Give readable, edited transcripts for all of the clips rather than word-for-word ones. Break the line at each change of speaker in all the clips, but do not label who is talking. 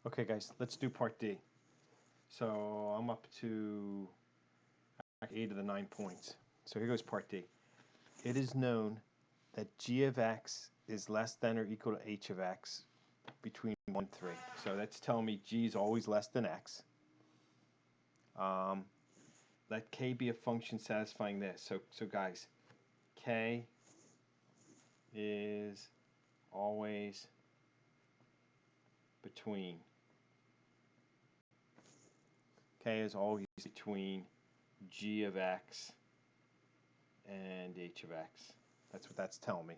Okay, guys, let's do part D. So I'm up to 8 of the 9 points. So here goes part D. It is known that g of x is less than or equal to h of x between 1 and 3. So that's telling me g is always less than x. Let k be a function satisfying this. So guys, k is always between. K is always between g of x and h of x. That's what that's telling me.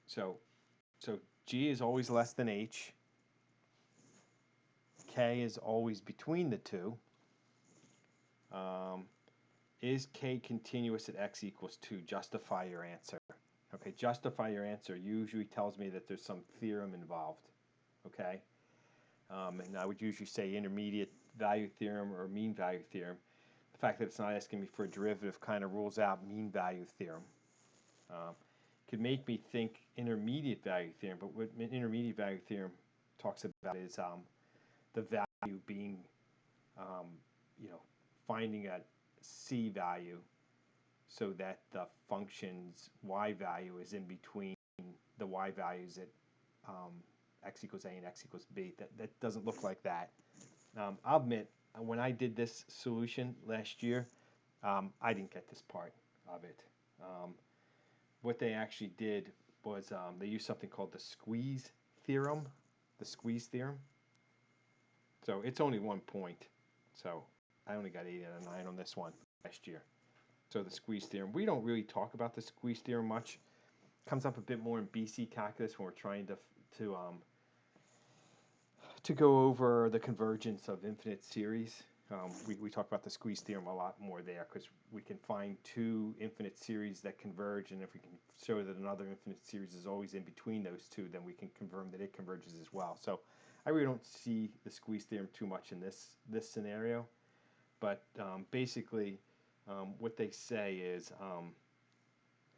So g is always less than h. K is always between the two. Is k continuous at x equals 2? Justify your answer. Okay, justify your answer usually tells me that there's some theorem involved. Okay, and I would usually say intermediate value theorem or mean value theorem. The fact that it's not asking me for a derivative kind of rules out mean value theorem. Could make me think intermediate value theorem, but what intermediate value theorem talks about is the value being, finding a c value so that the function's y value is in between the y values at x equals a and x equals b. That doesn't look like that. I'll admit, when I did this solution last year, I didn't get this part of it. What they actually did was they used something called the squeeze theorem. The squeeze theorem. So it's only 1 point. So I only got 8 out of 9 on this one last year. So the squeeze theorem. We don't really talk about the squeeze theorem much. It comes up a bit more in BC calculus when we're trying to go over the convergence of infinite series. We talk about the squeeze theorem a lot more there because we can find two infinite series that converge, and if we can show that another infinite series is always in between those two, then we can confirm that it converges as well. So I really don't see the squeeze theorem too much in this scenario, but basically what they say is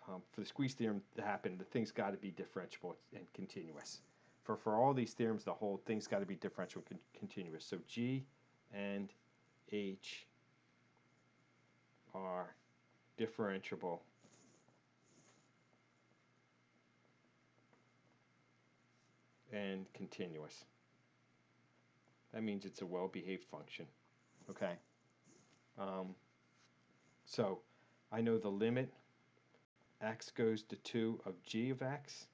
for the squeeze theorem to happen, the thing's got to be differentiable and continuous. For all these theorems, the whole thing's got to be differential and continuous. So G and H are differentiable and continuous. That means it's a well-behaved function. Okay. So I know the limit x goes to 2 of g of x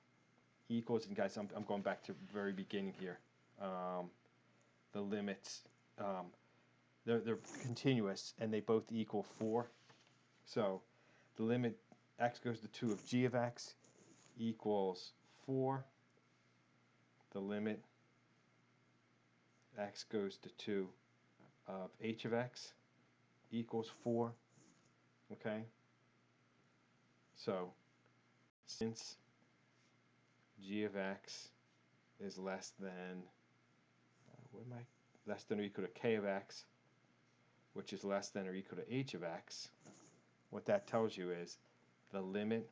equals, and guys, I'm going back to the very beginning here. The limits, they're continuous, and they both equal 4. So the limit x goes to 2 of g of x equals 4. The limit x goes to 2 of h of x equals 4. Okay? So since g of x is less than, less than or equal to k of x, which is less than or equal to h of x, what that tells you is the limit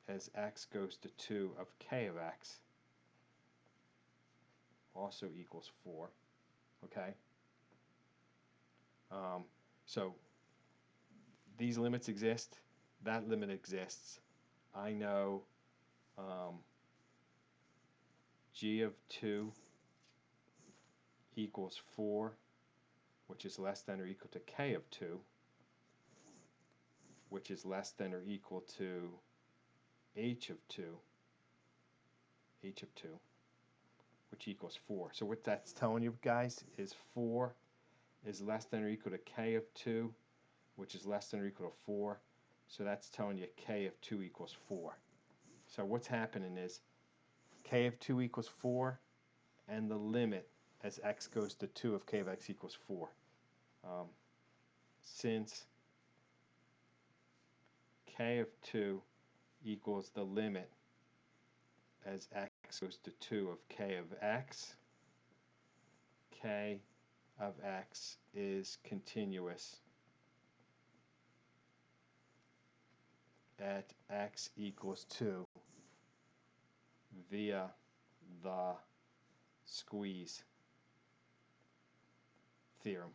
as x goes to 2 of k of x also equals 4. Okay? So these limits exist. That limit exists. I know g of 2 equals 4, which is less than or equal to k of 2, which is less than or equal to h of 2, which equals 4. So what that's telling you guys is 4 is less than or equal to k of 2, which is less than or equal to 4. So that's telling you k of 2 equals 4. So what's happening is k of 2 equals 4, and the limit as x goes to 2 of k of x equals 4. Since k of 2 equals the limit as x goes to 2 of k of x, k of x is continuous at x equals 2 via the squeeze theorem.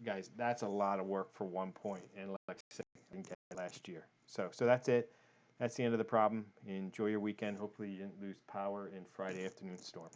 Guys, that's a lot of work for 1 point, and like I said, I didn't get it last year. So that's it. That's the end of the problem. Enjoy your weekend. Hopefully you didn't lose power in Friday afternoon storm.